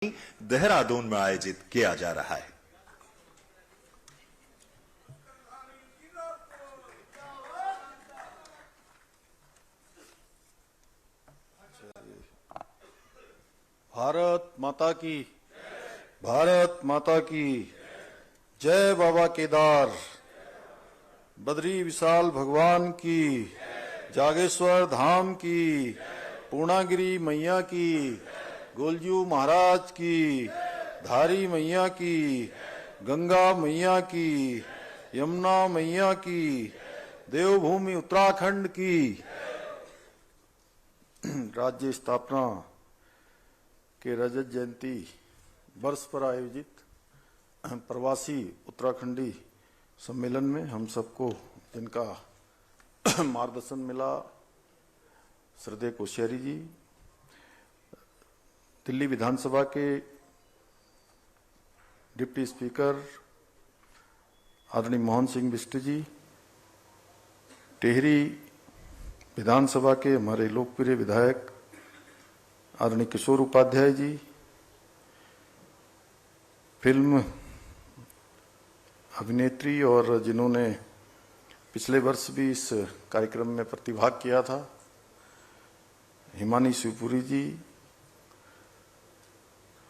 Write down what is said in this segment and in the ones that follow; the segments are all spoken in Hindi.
देहरादून में आयोजित किया जा रहा है। भारत माता की, भारत माता की जय। बाबा केदार, बद्री विशाल भगवान की, जागेश्वर धाम की, पूर्णागिरी मैया की, गोलजू महाराज की, धारी मैया की, गंगा मैया की, यमुना मैया की, देवभूमि उत्तराखंड की। राज्य स्थापना के रजत जयंती वर्ष पर आयोजित प्रवासी उत्तराखंडी सम्मेलन में हम सबको जिनका मार्गदर्शन मिला, श्रद्धेय कोश्यारी जी, दिल्ली विधानसभा के डिप्टी स्पीकर आदरणीय मोहन सिंह बिष्ट जी, टिहरी विधानसभा के हमारे लोकप्रिय विधायक आदरणीय किशोर उपाध्याय जी, फिल्म अभिनेत्री और जिन्होंने पिछले वर्ष भी इस कार्यक्रम में प्रतिभाग किया था, हिमानी शिवपुरी जी,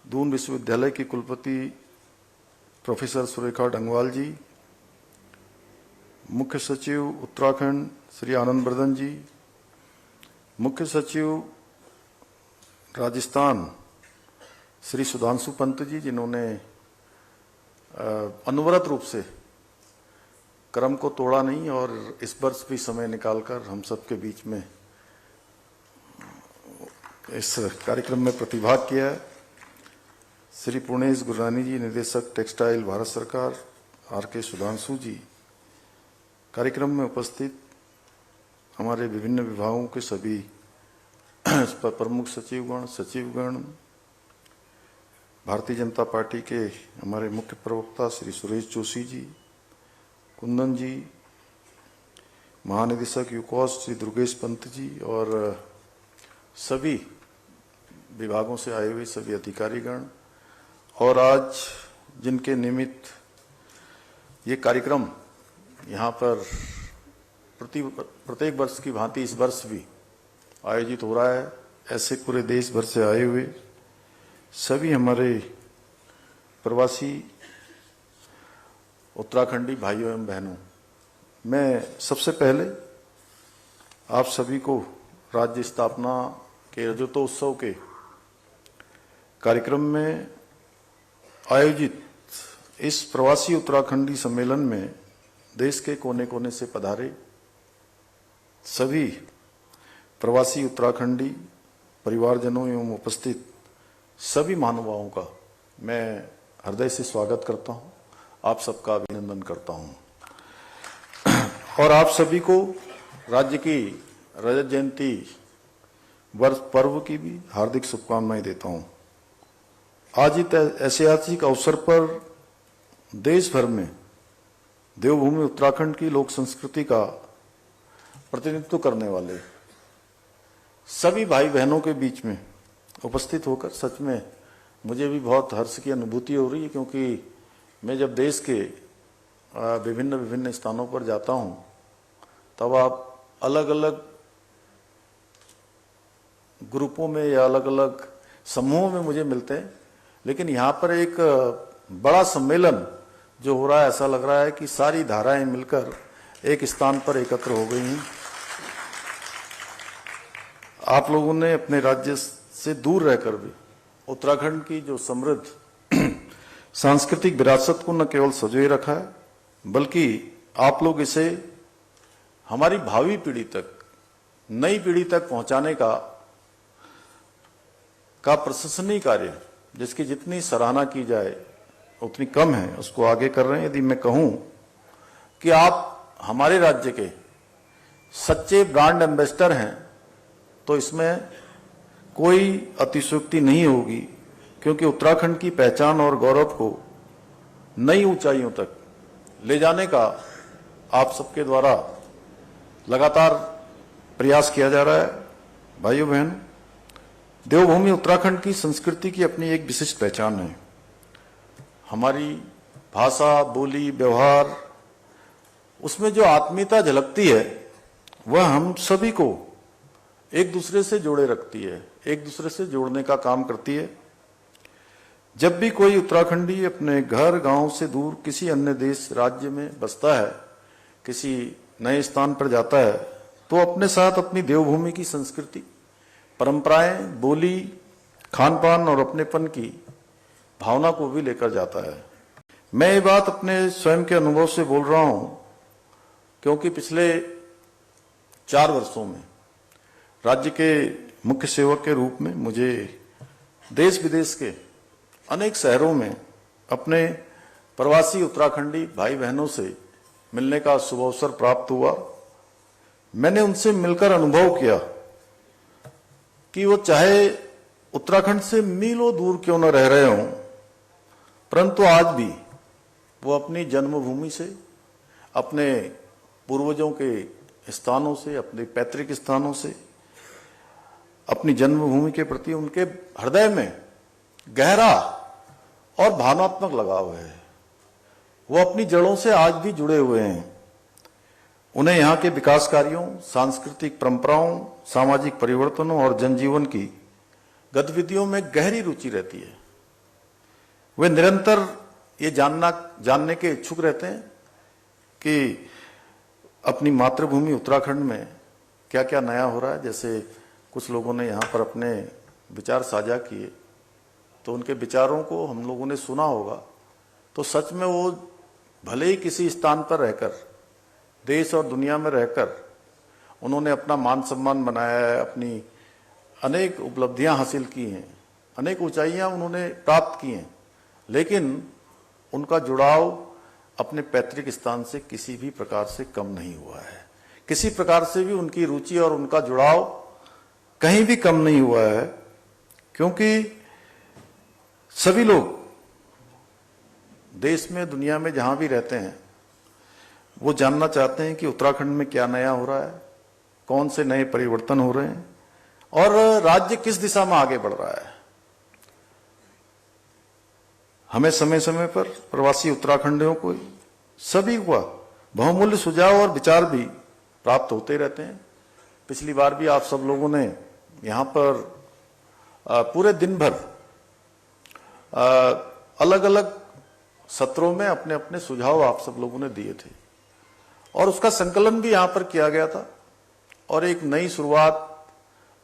दून विश्वविद्यालय की कुलपति प्रोफेसर सुरेखा डंगवाल जी, मुख्य सचिव उत्तराखंड श्री आनंद बर्धन जी, मुख्य सचिव राजस्थान श्री सुधांशु पंत जी, जिन्होंने अनवरत रूप से क्रम को तोड़ा नहीं और इस वर्ष भी समय निकालकर हम सबके बीच में इस कार्यक्रम में प्रतिभाग किया है। श्री पुणेश गुररानी जी, निदेशक टेक्सटाइल भारत सरकार, आर के सुधांशु जी, कार्यक्रम में उपस्थित हमारे विभिन्न विभागों के सभी प्रमुख सचिवगण, सचिवगण, भारतीय जनता पार्टी के हमारे मुख्य प्रवक्ता श्री सुरेश जोशी जी, कुंदन जी, महानिदेशक यूकॉस श्री दुर्गेश पंत जी और सभी विभागों से आए हुए सभी अधिकारीगण, और आज जिनके निमित्त ये कार्यक्रम यहाँ पर प्रत्येक वर्ष की भांति इस वर्ष भी आयोजित हो रहा है, ऐसे पूरे देश भर से आए हुए सभी हमारे प्रवासी उत्तराखंडी भाइयों एवं बहनों, मैं सबसे पहले आप सभी को राज्य स्थापना के रजतोत्सव के कार्यक्रम में आयोजित इस प्रवासी उत्तराखंडी सम्मेलन में देश के कोने कोने से पधारे सभी प्रवासी उत्तराखंडी परिवारजनों एवं उपस्थित सभी महानुभावों का मैं हृदय से स्वागत करता हूं, आप सबका अभिनंदन करता हूं और आप सभी को राज्य की रजत जयंती वर्ष पर्व की भी हार्दिक शुभकामनाएं देता हूं। आज इस ऐतिहासिक अवसर पर देश भर में देवभूमि उत्तराखंड की लोक संस्कृति का प्रतिनिधित्व करने वाले सभी भाई बहनों के बीच में उपस्थित होकर सच में मुझे भी बहुत हर्ष की अनुभूति हो रही है, क्योंकि मैं जब देश के विभिन्न विभिन्न स्थानों पर जाता हूं तब आप अलग अलग ग्रुपों में या अलग अलग समूहों में मुझे मिलते हैं, लेकिन यहाँ पर एक बड़ा सम्मेलन जो हो रहा है, ऐसा लग रहा है कि सारी धाराएं मिलकर एक स्थान पर एकत्र हो गई हैं। आप लोगों ने अपने राज्य से दूर रहकर भी उत्तराखंड की जो समृद्ध सांस्कृतिक विरासत को न केवल संजोए रखा है, बल्कि आप लोग इसे हमारी भावी पीढ़ी तक, नई पीढ़ी तक पहुंचाने का प्रशंसनीय कार्य, जिसकी जितनी सराहना की जाए उतनी कम है, उसको आगे कर रहे हैं। यदि मैं कहूं कि आप हमारे राज्य के सच्चे ब्रांड एम्बेसडर हैं तो इसमें कोई अतिशयोक्ति नहीं होगी, क्योंकि उत्तराखंड की पहचान और गौरव को नई ऊंचाइयों तक ले जाने का आप सबके द्वारा लगातार प्रयास किया जा रहा है। भाइयों बहन, देवभूमि उत्तराखंड की संस्कृति की अपनी एक विशिष्ट पहचान है। हमारी भाषा, बोली, व्यवहार, उसमें जो आत्मीयता झलकती है वह हम सभी को एक दूसरे से जोड़े रखती है, एक दूसरे से जोड़ने का काम करती है। जब भी कोई उत्तराखंडी अपने घर गांव से दूर किसी अन्य देश राज्य में बसता है, किसी नए स्थान पर जाता है, तो अपने साथ अपनी देवभूमि की संस्कृति, परंपराएं, बोली, खान पान और अपनेपन की भावना को भी लेकर जाता है। मैं ये बात अपने स्वयं के अनुभव से बोल रहा हूं, क्योंकि पिछले 4 वर्षों में राज्य के मुख्य सेवक के रूप में मुझे देश विदेश के अनेक शहरों में अपने प्रवासी उत्तराखंडी भाई बहनों से मिलने का शुभ अवसर प्राप्त हुआ। मैंने उनसे मिलकर अनुभव किया कि वो चाहे उत्तराखंड से मीलों दूर क्यों न रह रहे हों, परंतु आज भी वो अपनी जन्मभूमि से, अपने पूर्वजों के स्थानों से, अपने पैतृक स्थानों से, अपनी जन्मभूमि के प्रति उनके हृदय में गहरा और भावनात्मक लगाव है। वो अपनी जड़ों से आज भी जुड़े हुए हैं। उन्हें यहाँ के विकास कार्यों, सांस्कृतिक परंपराओं, सामाजिक परिवर्तनों और जनजीवन की गतिविधियों में गहरी रुचि रहती है। वे निरंतर ये जानने के इच्छुक रहते हैं कि अपनी मातृभूमि उत्तराखंड में क्या क्या नया हो रहा है। जैसे कुछ लोगों ने यहाँ पर अपने विचार साझा किए, तो उनके विचारों को हम लोगों ने सुना होगा, तो सच में वो भले ही किसी स्थान पर रहकर, देश और दुनिया में रहकर उन्होंने अपना मान सम्मान बनाया है, अपनी अनेक उपलब्धियां हासिल की हैं, अनेक ऊंचाइयां उन्होंने प्राप्त की हैं, लेकिन उनका जुड़ाव अपने पैतृक स्थान से किसी भी प्रकार से कम नहीं हुआ है। किसी प्रकार से भी उनकी रुचि और उनका जुड़ाव कहीं भी कम नहीं हुआ है, क्योंकि सभी लोग देश में, दुनिया में जहां भी रहते हैं, वो जानना चाहते हैं कि उत्तराखंड में क्या नया हो रहा है, कौन से नए परिवर्तन हो रहे हैं और राज्य किस दिशा में आगे बढ़ रहा है। हमें समय समय पर प्रवासी उत्तराखंडियों को, सभी को बहुमूल्य सुझाव और विचार भी प्राप्त होते रहते हैं। पिछली बार भी आप सब लोगों ने यहाँ पर पूरे दिन भर अलग अलग सत्रों में अपने अपने सुझाव आप सब लोगों ने दिए थे और उसका संकलन भी यहाँ पर किया गया था और एक नई शुरुआत,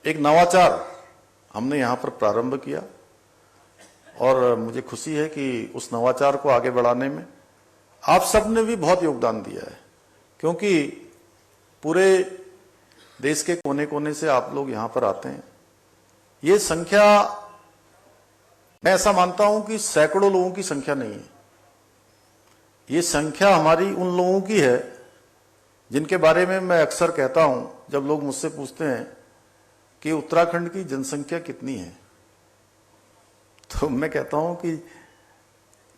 एक नवाचार हमने यहाँ पर प्रारंभ किया और मुझे खुशी है कि उस नवाचार को आगे बढ़ाने में आप सब ने भी बहुत योगदान दिया है, क्योंकि पूरे देश के कोने कोने से आप लोग यहाँ पर आते हैं। ये संख्या, मैं ऐसा मानता हूं कि सैकड़ों लोगों की संख्या नहीं है। ये संख्या हमारी उन लोगों की है जिनके बारे में मैं अक्सर कहता हूं, जब लोग मुझसे पूछते हैं कि उत्तराखंड की जनसंख्या कितनी है, तो मैं कहता हूं कि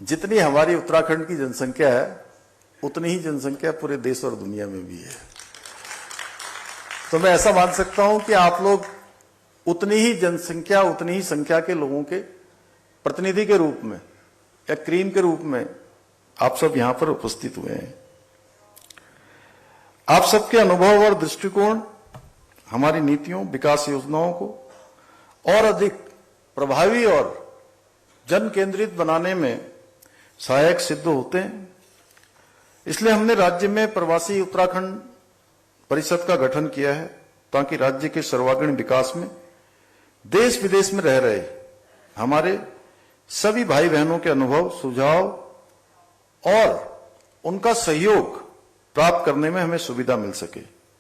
जितनी हमारी उत्तराखंड की जनसंख्या है, उतनी ही जनसंख्या पूरे देश और दुनिया में भी है। तो मैं ऐसा मान सकता हूं कि आप लोग उतनी ही जनसंख्या, उतनी ही संख्या के लोगों के प्रतिनिधि के रूप में या क्रीम के रूप में आप सब यहां पर उपस्थित हुए हैं। आप सबके अनुभव और दृष्टिकोण हमारी नीतियों, विकास योजनाओं को और अधिक प्रभावी और जन केंद्रित बनाने में सहायक सिद्ध होते हैं। इसलिए हमने राज्य में प्रवासी उत्तराखंड परिषद का गठन किया है, ताकि राज्य के सर्वांगीण विकास में देश विदेश में रह रहे हमारे सभी भाई बहनों के अनुभव, सुझाव और उनका सहयोग प्राप्त करने में हमें सुविधा मिल सके।